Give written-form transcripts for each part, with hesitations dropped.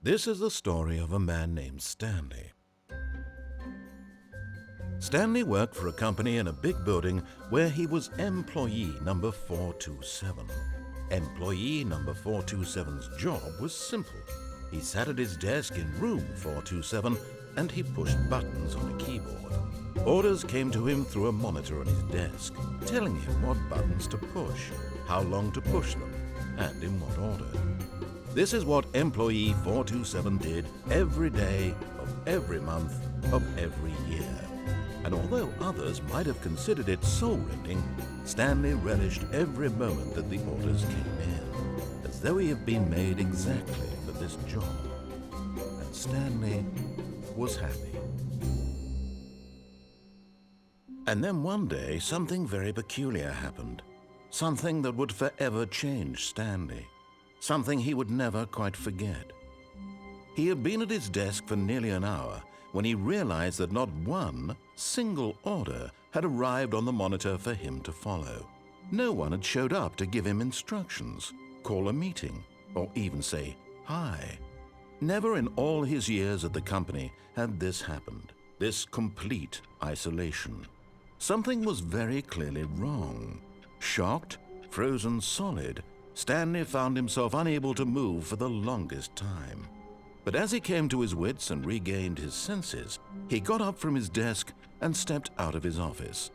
This is the story of a man named Stanley. Stanley worked for a company in a big building where he was employee number 427. Employee number 427's job was simple. He sat at his desk in room 427 and he pushed buttons on a keyboard. Orders came to him through a monitor on his desk, telling him what buttons to push, how long to push them, and in what order. This is what employee 427 did every day of every month of every year. And although others might have considered it soul-rending, Stanley relished every moment that the orders came in, as though he had been made exactly for this job. And Stanley was happy. And then one day, something very peculiar happened. Something that would forever change Stanley. Something he would never quite forget. He had been at his desk for nearly an hour when he realized that not one single order had arrived on the monitor for him to follow. No one had showed up to give him instructions, call a meeting, or even say hi. Never in all his years at the company had this happened, this complete isolation. Something was very clearly wrong. Shocked, frozen solid, Stanley found himself unable to move for the longest time. But as he came to his wits and regained his senses, he got up from his desk and stepped out of his office.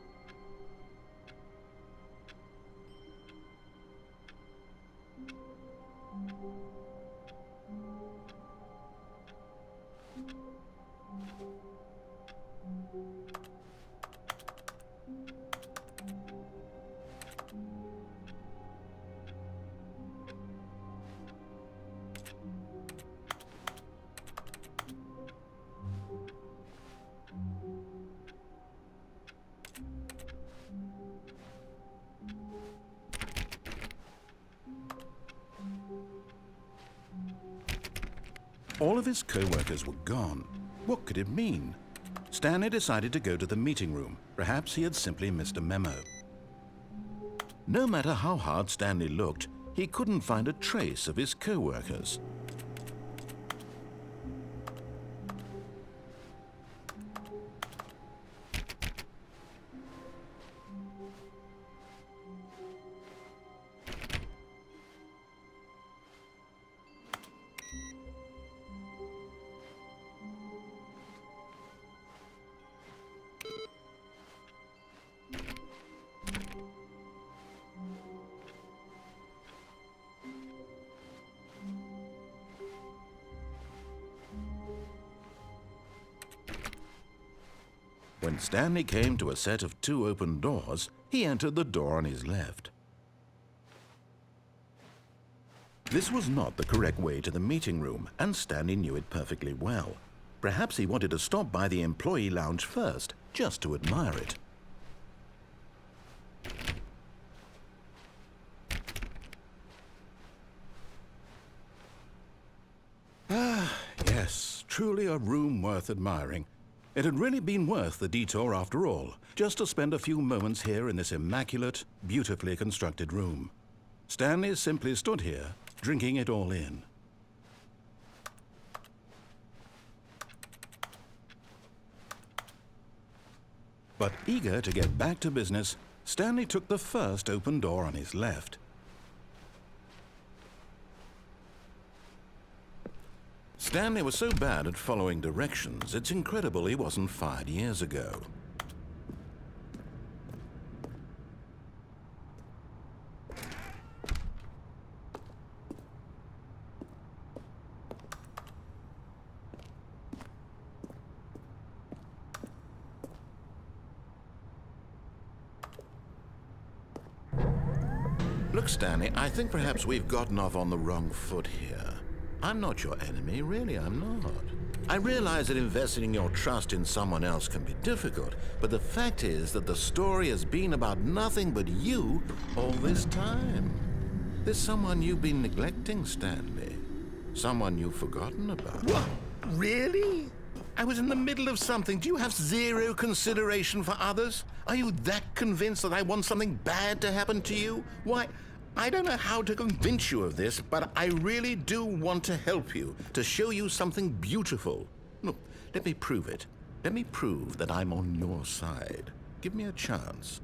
All of his co-workers were gone. What could it mean? Stanley decided to go to the meeting room. Perhaps he had simply missed a memo. No matter how hard Stanley looked, he couldn't find a trace of his co-workers. When Stanley came to a set of 2 open doors, he entered the door on his left. This was not the correct way to the meeting room, and Stanley knew it perfectly well. Perhaps he wanted to stop by the employee lounge first, just to admire it. Yes, truly a room worth admiring. It had really been worth the detour after all, just to spend a few moments here in this immaculate, beautifully constructed room. Stanley simply stood here, drinking it all in. But eager to get back to business, Stanley took the first open door on his left. Stanley was so bad at following directions, it's incredible he wasn't fired years ago. Look, Stanley, I think perhaps we've gotten off on the wrong foot here. I'm not your enemy, really, I'm not. I realize that investing your trust in someone else can be difficult, but the fact is that the story has been about nothing but you all this time. There's someone you've been neglecting, Stanley. Someone you've forgotten about. What? Really? I was in the middle of something. Do you have zero consideration for others? Are you that convinced that I want something bad to happen to you? Why, I don't know how to convince you of this, but I really do want to help you, to show you something beautiful. Look, let me prove it. Let me prove that I'm on your side. Give me a chance.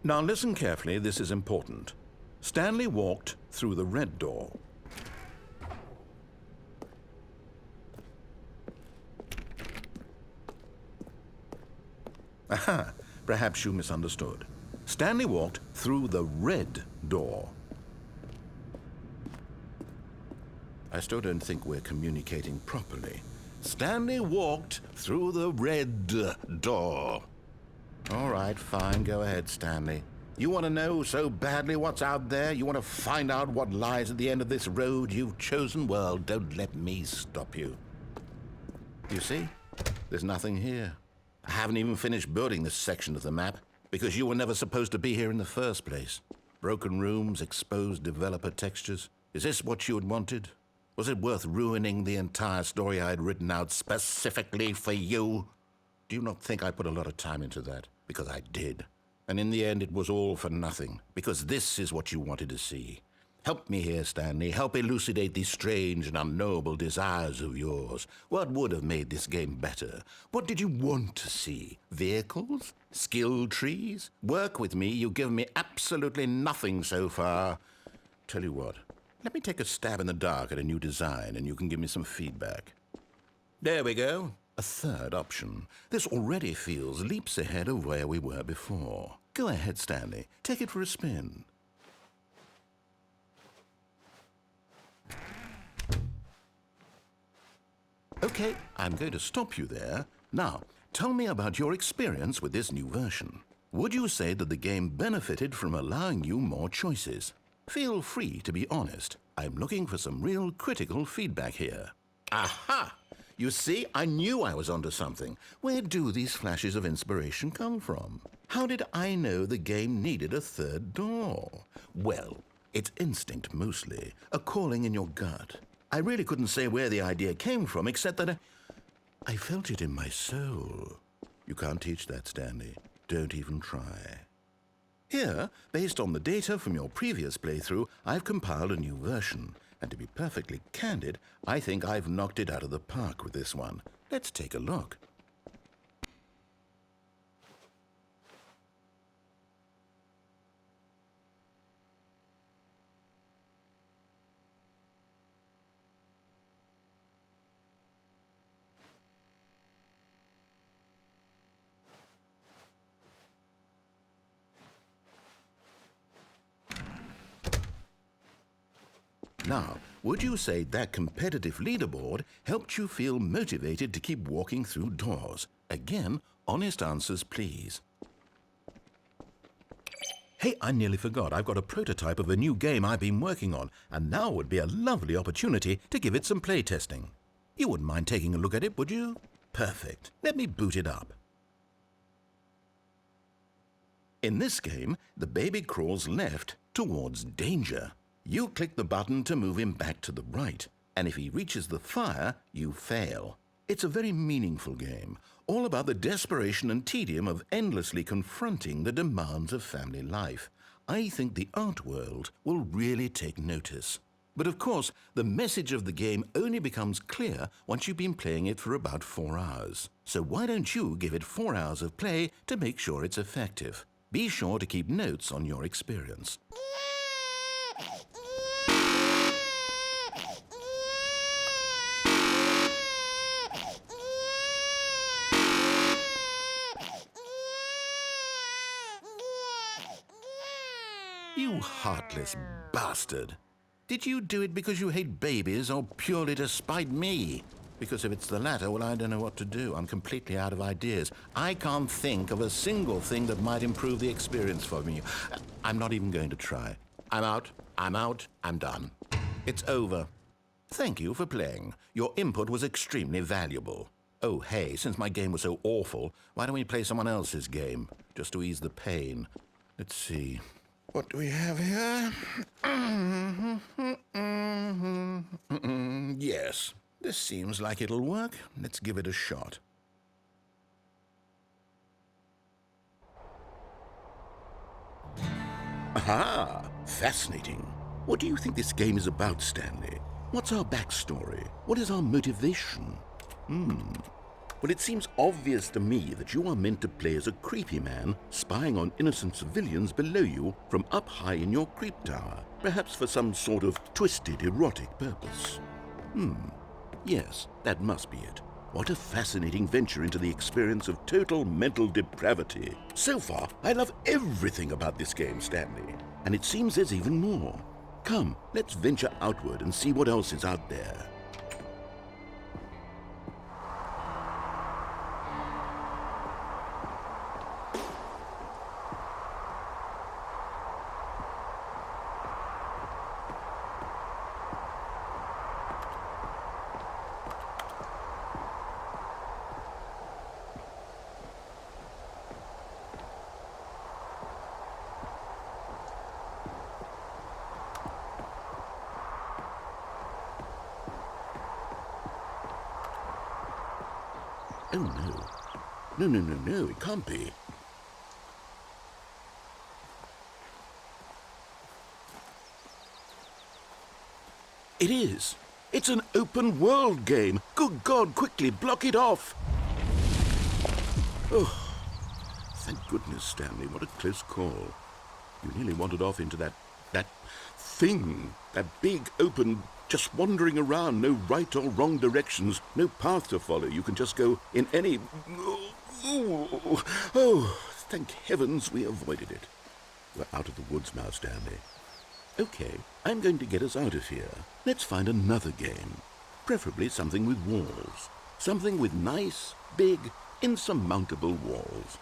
Now listen carefully, this is important. Stanley walked through the red door. Aha, perhaps you misunderstood. Stanley walked through the red door. I still don't think we're communicating properly. Stanley walked through the red door. All right, fine, go ahead, Stanley. You want to know so badly what's out there? You want to find out what lies at the end of this road you've chosen? Well, don't let me stop you. You see, there's nothing here. I haven't even finished building this section of the map because you were never supposed to be here in the first place. Broken rooms, exposed developer textures. Is this what you had wanted? Was it worth ruining the entire story I had written out specifically for you? Do you not think I put a lot of time into that? Because I did. And in the end, it was all for nothing. Because this is what you wanted to see. Help me here, Stanley. Help elucidate these strange and unknowable desires of yours. What would have made this game better? What did you want to see? Vehicles? Skill trees? Work with me. You've given me absolutely nothing so far. Tell you what. Let me take a stab in the dark at a new design, and you can give me some feedback. There we go. A third option. This already feels leaps ahead of where we were before. Go ahead, Stanley. Take it for a spin. Okay, I'm going to stop you there. Now, tell me about your experience with this new version. Would you say that the game benefited from allowing you more choices? Feel free to be honest. I'm looking for some real critical feedback here. Aha! You see, I knew I was onto something. Where do these flashes of inspiration come from? How did I know the game needed a third door? Well, it's instinct mostly, a calling in your gut. I really couldn't say where the idea came from, except that I felt it in my soul. You can't teach that, Stanley. Don't even try. Here, based on the data from your previous playthrough, I've compiled a new version. And to be perfectly candid, I think I've knocked it out of the park with this one. Let's take a look. Now, would you say that competitive leaderboard helped you feel motivated to keep walking through doors? Again, honest answers, please. Hey, I nearly forgot. I've got a prototype of a new game I've been working on, and now would be a lovely opportunity to give it some playtesting. You wouldn't mind taking a look at it, would you? Perfect. Let me boot it up. In this game, the baby crawls left towards danger. You click the button to move him back to the right, and if he reaches the fire, you fail. It's a very meaningful game, all about the desperation and tedium of endlessly confronting the demands of family life. I think the art world will really take notice. But of course, the message of the game only becomes clear once you've been playing it for about 4 hours. So why don't you give it 4 hours of play to make sure it's effective? Be sure to keep notes on your experience. You heartless bastard. Did you do it because you hate babies or purely to spite me? Because if it's the latter, well, I don't know what to do. I'm completely out of ideas. I can't think of a single thing that might improve the experience for me. I'm not even going to try. I'm out, I'm done. It's over. Thank you for playing. Your input was extremely valuable. Oh, hey, since my game was so awful, why don't we play someone else's game? Just to ease the pain. Let's see. What do we have here? Yes, This seems like it'll work. Let's give it a shot. Aha! Fascinating. What do you think this game is about, Stanley? What's our backstory? What is our motivation? Well, it seems obvious to me that you are meant to play as a creepy man spying on innocent civilians below you from up high in your creep tower, perhaps for some sort of twisted erotic purpose. Yes, that must be it. What a fascinating venture into the experience of total mental depravity. So far, I love everything about this game, Stanley. And it seems there's even more. Come, let's venture outward and see what else is out there. Oh, no. No, it can't be. It is. It's an open world game. Good God, quickly, block it off. Oh, thank goodness, Stanley. What a close call. You nearly wandered off into that thing, that big, open, just wandering around, no right or wrong directions, no path to follow. You can just go in any... Oh, thank heavens we avoided it. We're out of the woods now, Stanley. Okay, I'm going to get us out of here. Let's find another game. Preferably something with walls. Something with nice, big, insurmountable walls.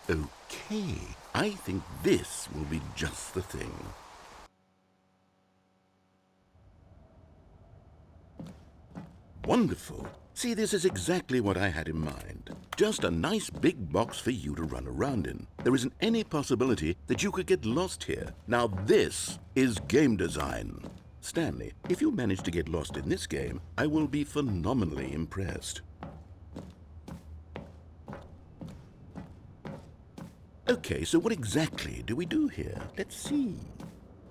Okay, I think this will be just the thing. Wonderful. See, this is exactly what I had in mind. Just a nice big box for you to run around in. There isn't any possibility that you could get lost here. Now this is game design. Stanley, if you manage to get lost in this game, I will be phenomenally impressed. Okay, so what exactly do we do here? Let's see.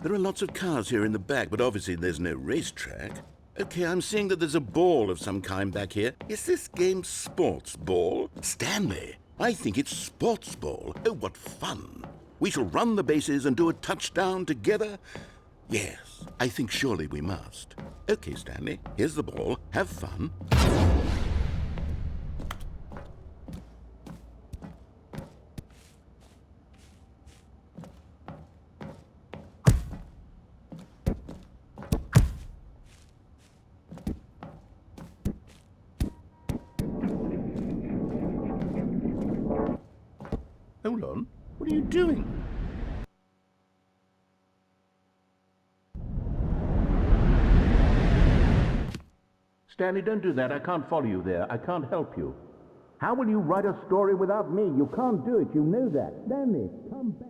There are lots of cars here in the back, but obviously there's no racetrack. Okay, I'm seeing that there's a ball of some kind back here. Is this game sports ball? Stanley, I think it's sports ball. Oh, what fun. We shall run the bases and do a touchdown together? Yes, I think surely we must. Okay, Stanley, here's the ball. Have fun. Hold on. What are you doing? Stanley, don't do that. I can't follow you there. I can't help you. How will you write a story without me? You can't do it. You know that. Stanley, come back.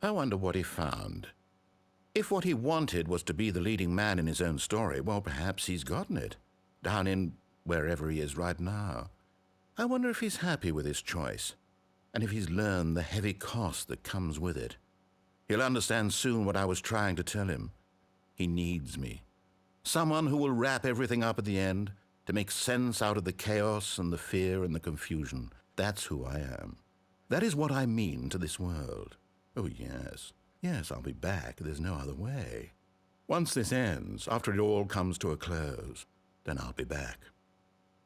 I wonder what he found. If what he wanted was to be the leading man in his own story, well, perhaps he's gotten it, down in wherever he is right now. I wonder if he's happy with his choice, and if he's learned the heavy cost that comes with it. He'll understand soon what I was trying to tell him. He needs me. Someone who will wrap everything up at the end to make sense out of the chaos and the fear and the confusion. That's who I am. That is what I mean to this world. Oh, yes. Yes, I'll be back. There's no other way. Once this ends, after it all comes to a close, then I'll be back.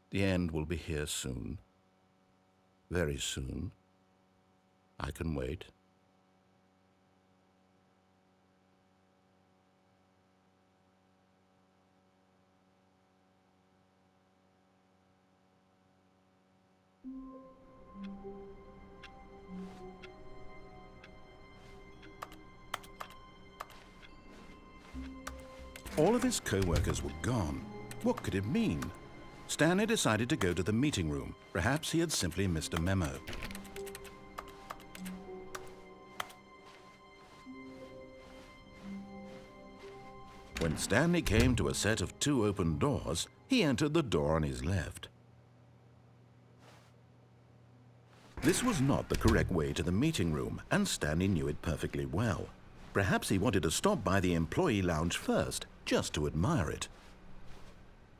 The end will be here soon. Very soon. I can wait. All of his co-workers were gone. What could it mean? Stanley decided to go to the meeting room. Perhaps he had simply missed a memo. When Stanley came to a set of 2 open doors, he entered the door on his left. This was not the correct way to the meeting room, and Stanley knew it perfectly well. Perhaps he wanted to stop by the employee lounge first, just to admire it.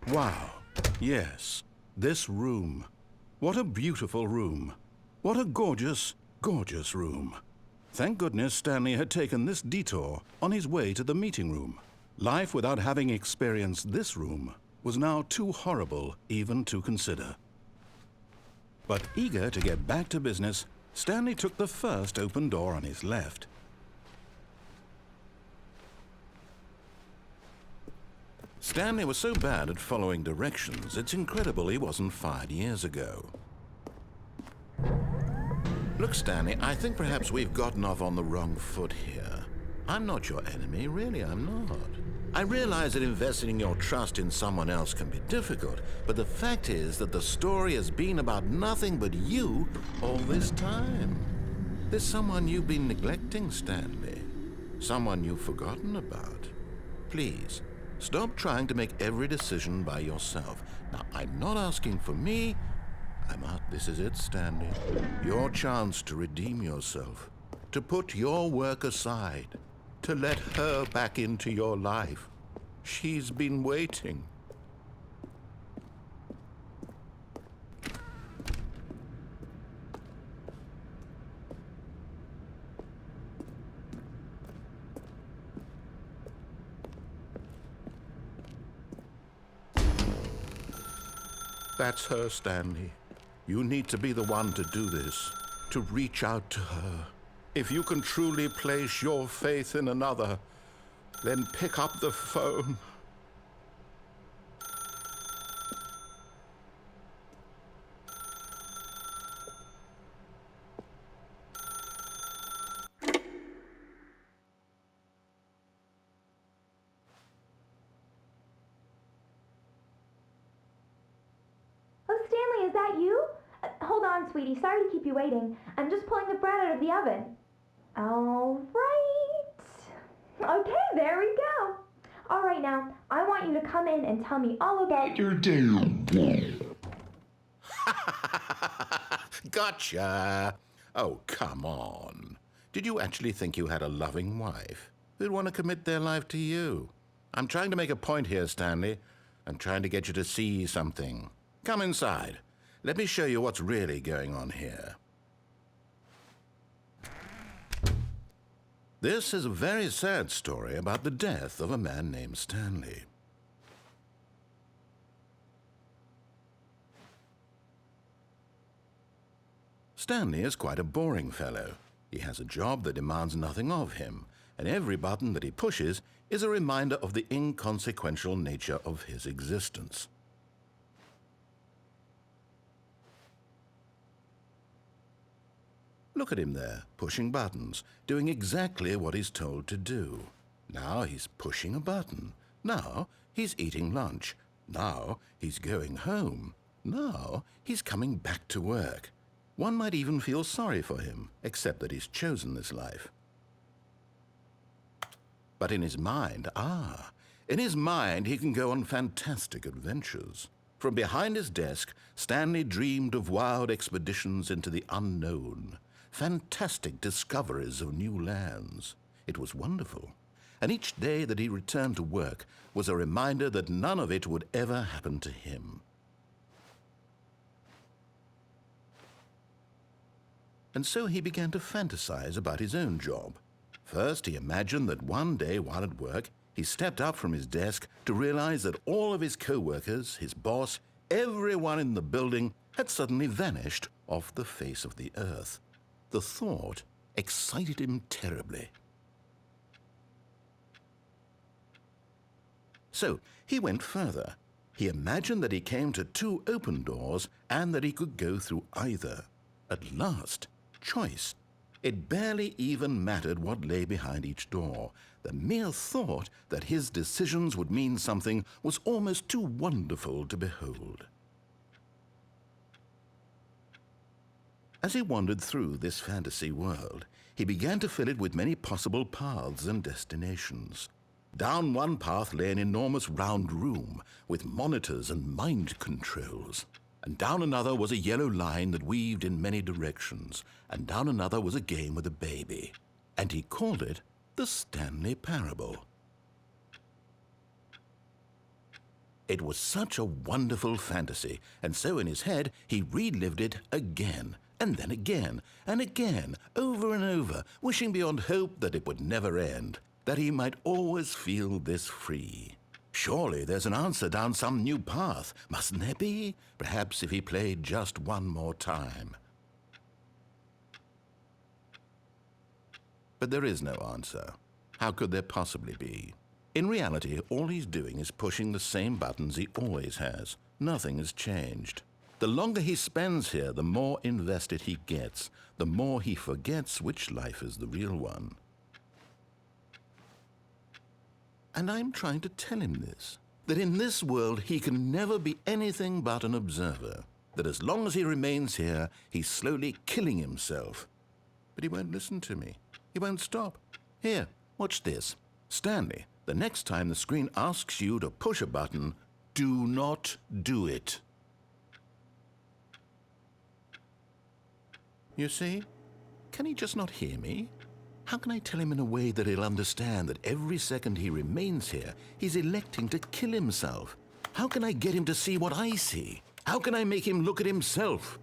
Wow. Yes, this room. What a beautiful room. What a gorgeous, gorgeous room. Thank goodness Stanley had taken this detour on his way to the meeting room. Life without having experienced this room was now too horrible even to consider. But eager to get back to business, Stanley took the first open door on his left. Stanley was so bad at following directions, it's incredible he wasn't fired years ago. Look, Stanley, I think perhaps we've gotten off on the wrong foot here. I'm not your enemy, really, I'm not. I realize that investing your trust in someone else can be difficult, but the fact is that the story has been about nothing but you all this time. There's someone you've been neglecting, Stanley. Someone you've forgotten about. Please, stop trying to make every decision by yourself. Now, I'm not asking for me. This is it, Stanley. Your chance to redeem yourself. To put your work aside. To let her back into your life. She's been waiting. That's her, Stanley. You need to be the one to do this, to reach out to her. If you can truly place your faith in another, then pick up the phone. Oh, Stanley, is that you? Hold on, sweetie. Sorry to keep you waiting. I'm just pulling the bread out of the oven. All right. Okay, there we go. All right, now, I want you to come in and tell me all about your day. Gotcha. Oh, come on. Did you actually think you had a loving wife who'd want to commit their life to you? I'm trying to make a point here, Stanley. I'm trying to get you to see something. Come inside. Let me show you what's really going on here. This is a very sad story about the death of a man named Stanley. Stanley is quite a boring fellow. He has a job that demands nothing of him, and every button that he pushes is a reminder of the inconsequential nature of his existence. Look at him there, pushing buttons, doing exactly what he's told to do. Now he's pushing a button. Now he's eating lunch. Now he's going home. Now he's coming back to work. One might even feel sorry for him, except that he's chosen this life. But in his mind, in his mind he can go on fantastic adventures. From behind his desk, Stanley dreamed of wild expeditions into the unknown. Fantastic discoveries of new lands. It was wonderful. And each day that he returned to work was a reminder that none of it would ever happen to him. And so he began to fantasize about his own job. First, he imagined that one day while at work, he stepped up from his desk to realize that all of his co-workers, his boss, everyone in the building had suddenly vanished off the face of the earth. The thought excited him terribly. So he went further. He imagined that he came to 2 open doors and that he could go through either. At last, choice. It barely even mattered what lay behind each door. The mere thought that his decisions would mean something was almost too wonderful to behold. As he wandered through this fantasy world, he began to fill it with many possible paths and destinations. Down one path lay an enormous round room with monitors and mind controls. And down another was a yellow line that weaved in many directions. And down another was a game with a baby. And he called it the Stanley Parable. It was such a wonderful fantasy, and so in his head he relived it again, and then again, and again, over and over, wishing beyond hope that it would never end, that he might always feel this free. Surely there's an answer down some new path, mustn't there be? Perhaps if he played just one more time. But there is no answer. How could there possibly be? In reality, all he's doing is pushing the same buttons he always has. Nothing has changed. The longer he spends here, the more invested he gets, the more he forgets which life is the real one. And I'm trying to tell him this, that in this world he can never be anything but an observer, that as long as he remains here, he's slowly killing himself. But he won't listen to me. He won't stop. Here, watch this. Stanley, the next time the screen asks you to push a button, do not do it. You see? Can he just not hear me? How can I tell him in a way that he'll understand that every second he remains here, he's electing to kill himself? How can I get him to see what I see? How can I make him look at himself?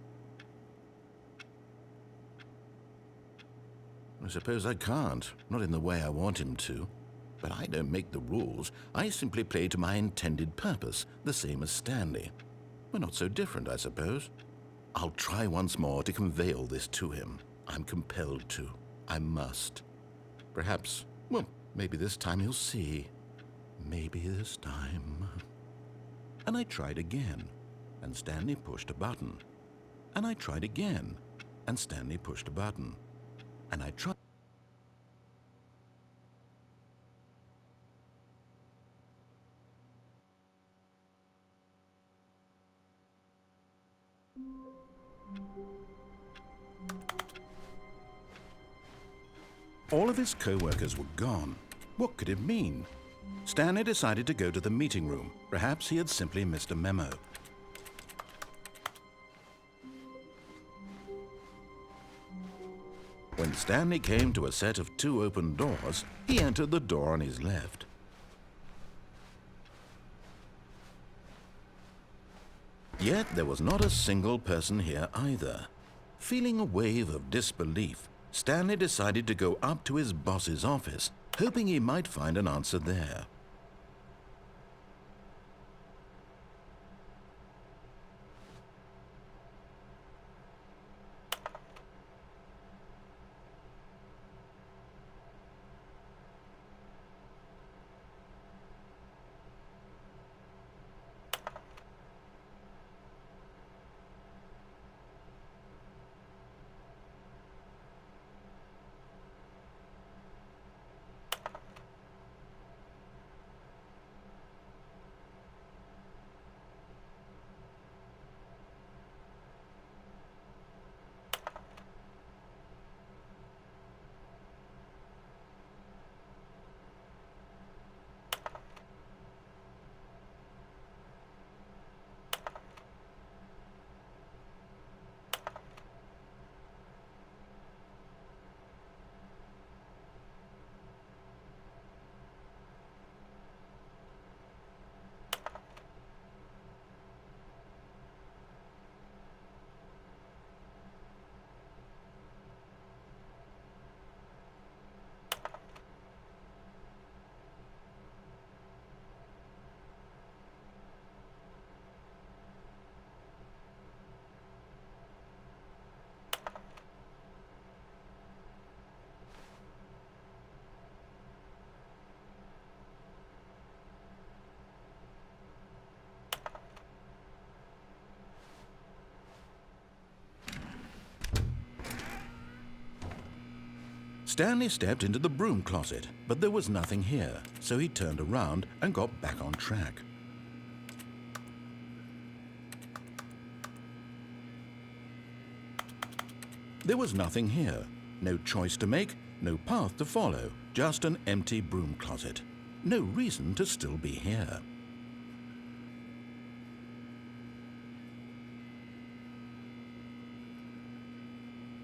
I suppose I can't, not in the way I want him to. But I don't make the rules. I simply play to my intended purpose, the same as Stanley. We're not so different, I suppose. I'll try once more to convey all this to him. I'm compelled to. I must. Perhaps, well, maybe this time he'll see. Maybe this time. And I tried again, and Stanley pushed a button. And I tried again, and Stanley pushed a button. And I tried. All of his co-workers were gone. What could it mean? Stanley decided to go to the meeting room. Perhaps he had simply missed a memo. When Stanley came to a set of 2 open doors, he entered the door on his left. Yet there was not a single person here either. Feeling a wave of disbelief, Stanley decided to go up to his boss's office, hoping he might find an answer there. Stanley stepped into the broom closet, but there was nothing here, so he turned around and got back on track. There was nothing here. No choice to make, no path to follow, just an empty broom closet. No reason to still be here.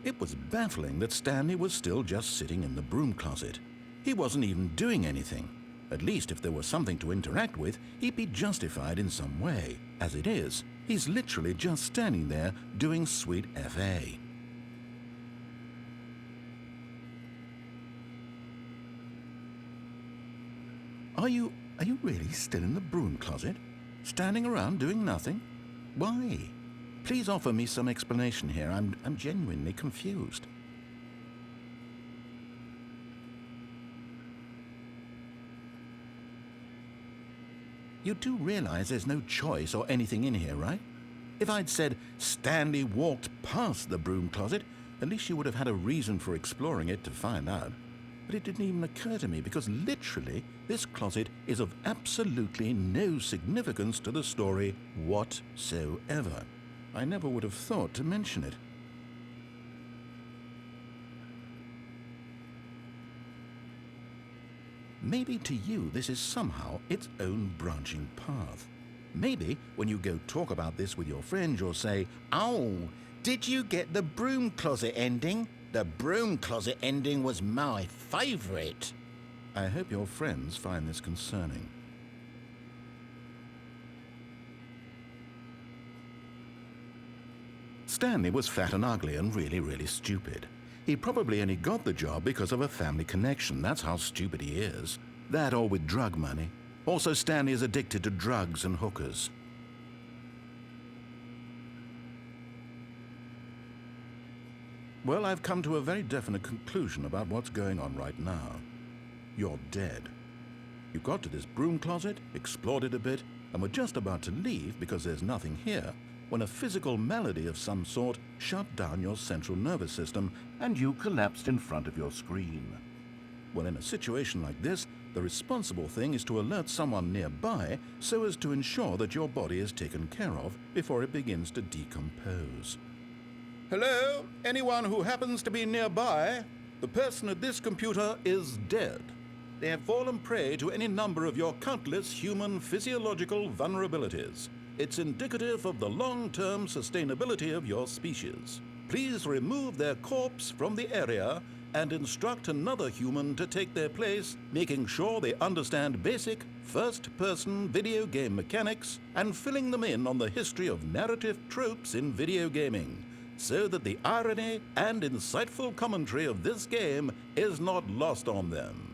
It was baffling that Stanley was still just sitting in the broom closet. He wasn't even doing anything. At least if there was something to interact with, he'd be justified in some way. As it is, he's literally just standing there doing sweet FA. Are you really still in the broom closet? Standing around doing nothing? Why? Please offer me some explanation here. I'm genuinely confused. You do realize there's no choice or anything in here, right? If I'd said Stanley walked past the broom closet, at least you would have had a reason for exploring it to find out. But it didn't even occur to me because literally this closet is of absolutely no significance to the story whatsoever. I never would have thought to mention it. Maybe to you this is somehow its own branching path. Maybe when you go talk about this with your friends you'll say, "Oh, did you get the broom closet ending? The broom closet ending was my favorite." I hope your friends find this concerning. Stanley was fat and ugly and really stupid. He probably only got the job because of a family connection. That's how stupid he is. That or with drug money. Also, Stanley is addicted to drugs and hookers. Well, I've come to a very definite conclusion about what's going on right now. You're dead. You got to this broom closet, explored it a bit, and were just about to leave because there's nothing here, when a physical malady of some sort shut down your central nervous system and you collapsed in front of your screen. Well, in a situation like this, the responsible thing is to alert someone nearby so as to ensure that your body is taken care of before it begins to decompose. Hello? Anyone who happens to be nearby? The person at this computer is dead. They have fallen prey to any number of your countless human physiological vulnerabilities. It's indicative of the long-term sustainability of your species. Please remove their corpse from the area and instruct another human to take their place, making sure they understand basic first-person video game mechanics and filling them in on the history of narrative tropes in video gaming, so that the irony and insightful commentary of this game is not lost on them.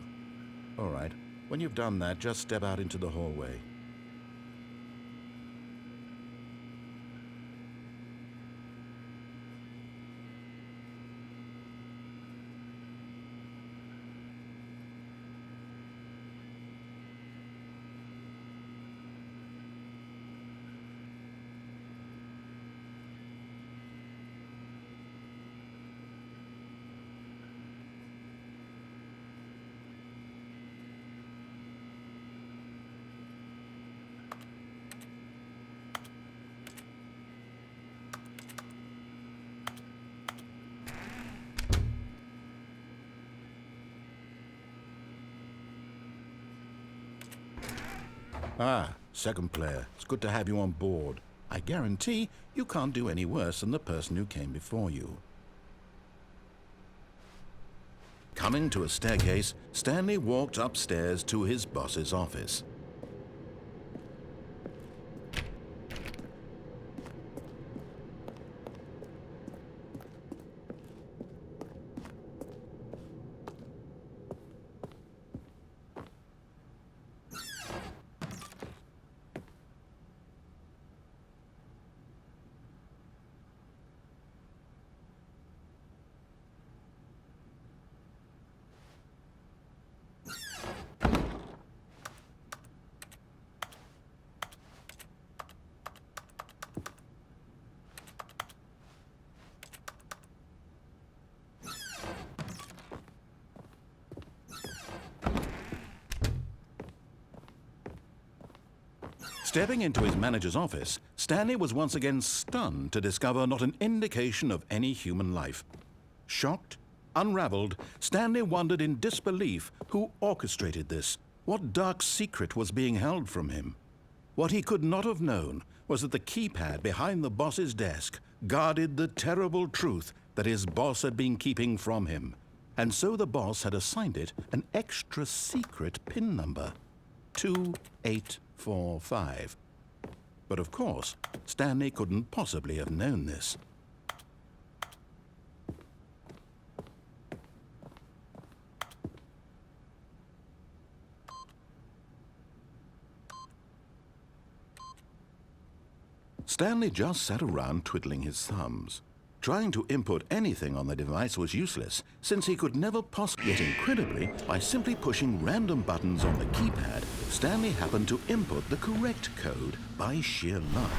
All right, when you've done that, just step out into the hallway. Ah, second player. It's good to have you on board. I guarantee you can't do any worse than the person who came before you. Coming to a staircase, Stanley walked upstairs to his boss's office. Stepping into his manager's office, Stanley was once again stunned to discover not an indication of any human life. Shocked, unraveled, Stanley wondered in disbelief who orchestrated this, what dark secret was being held from him. What he could not have known was that the keypad behind the boss's desk guarded the terrible truth that his boss had been keeping from him. And so the boss had assigned it an extra secret PIN number, 2845. But of course, Stanley couldn't possibly have known this. Stanley just sat around twiddling his thumbs. Trying to input anything on the device was useless, since he could never possibly. Yet incredibly, by simply pushing random buttons on the keypad, Stanley happened to input the correct code by sheer luck.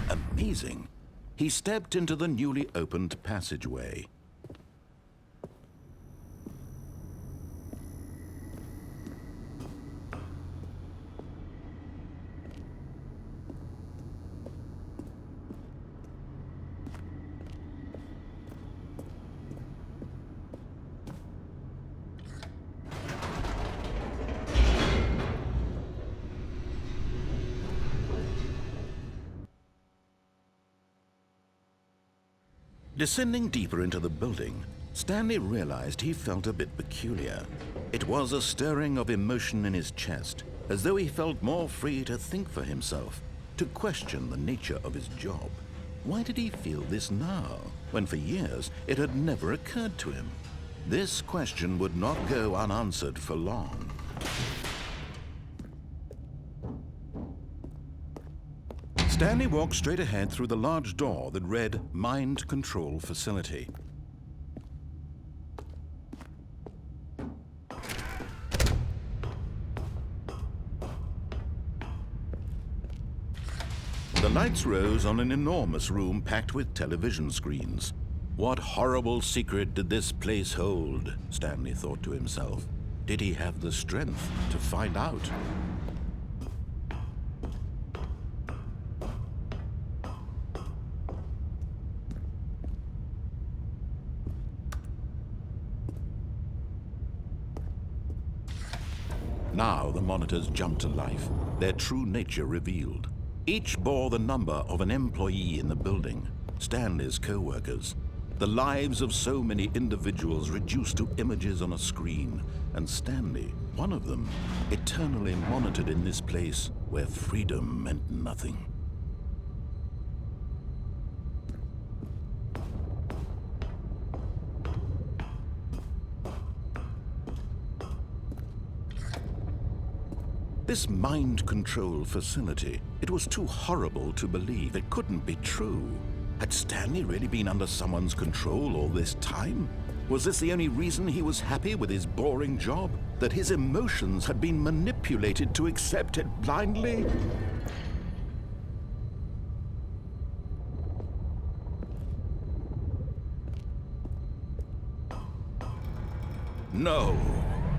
Amazing. He stepped into the newly opened passageway. Descending deeper into the building, Stanley realized he felt a bit peculiar. It was a stirring of emotion in his chest, as though he felt more free to think for himself, to question the nature of his job. Why did he feel this now, when for years it had never occurred to him? This question would not go unanswered for long. Stanley walked straight ahead through the large door that read Mind Control Facility. The lights rose on an enormous room packed with television screens. What horrible secret did this place hold? Stanley thought to himself. Did he have the strength to find out? Now the monitors jumped to life, their true nature revealed. Each bore the number of an employee in the building, Stanley's co-workers. The lives of so many individuals reduced to images on a screen, and Stanley, one of them, eternally monitored in this place where freedom meant nothing. This mind control facility, it was too horrible to believe it couldn't be true. Had Stanley really been under someone's control all this time? Was this the only reason he was happy with his boring job? That his emotions had been manipulated to accept it blindly? No.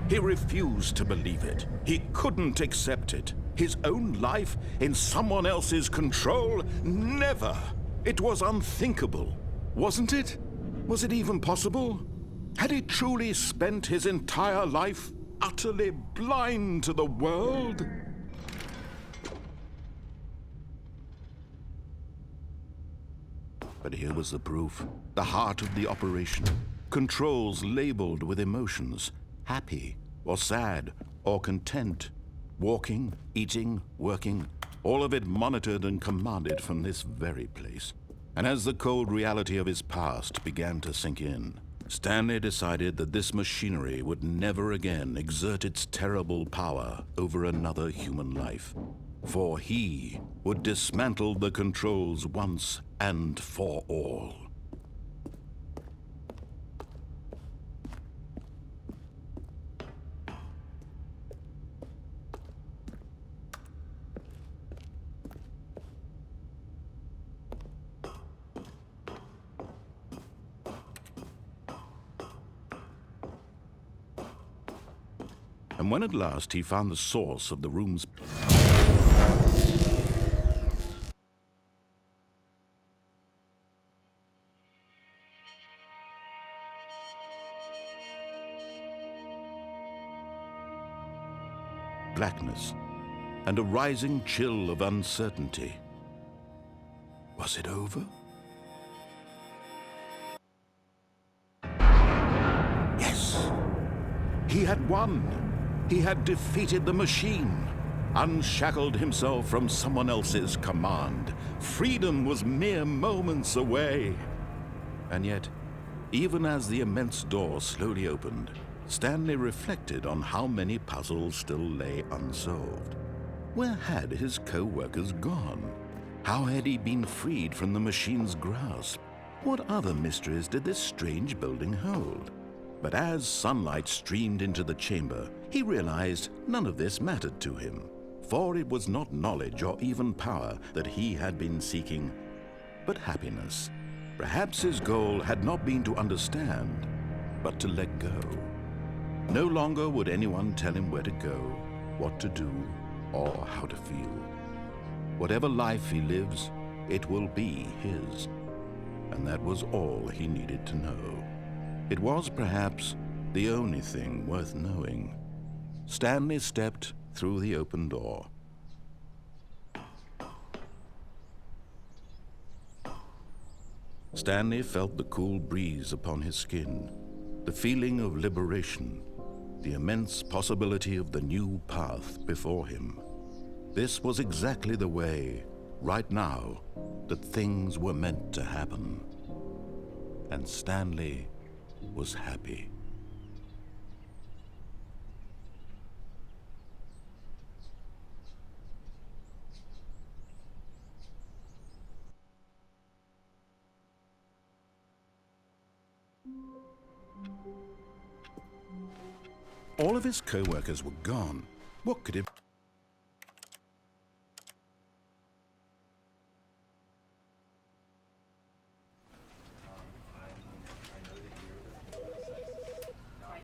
He refused to believe it. He couldn't accept it. His own life in someone else's control? Never! It was unthinkable. Wasn't it? Was it even possible? Had he truly spent his entire life utterly blind to the world? But here was the proof. The heart of the operation. Controls labeled with emotions. Happy, or sad, or content. Walking, eating, working, all of it monitored and commanded from this very place. And as the cold reality of his past began to sink in, Stanley decided that this machinery would never again exert its terrible power over another human life. For he would dismantle the controls once and for all. And when at last he found the source of the room's... blackness and a rising chill of uncertainty. Was it over? Yes! He had won! He had defeated the machine, unshackled himself from someone else's command. Freedom was mere moments away. And yet, even as the immense door slowly opened, Stanley reflected on how many puzzles still lay unsolved. Where had his co-workers gone? How had he been freed from the machine's grasp? What other mysteries did this strange building hold? But as sunlight streamed into the chamber, he realized none of this mattered to him, for it was not knowledge or even power that he had been seeking, but happiness. Perhaps his goal had not been to understand, but to let go. No longer would anyone tell him where to go, what to do, or how to feel. Whatever life he lives, it will be his. And that was all he needed to know. It was perhaps the only thing worth knowing. Stanley stepped through the open door. Stanley felt the cool breeze upon his skin, the feeling of liberation, the immense possibility of the new path before him. This was exactly the way, right now, that things were meant to happen. And Stanley was happy. All of his co-workers were gone. What could it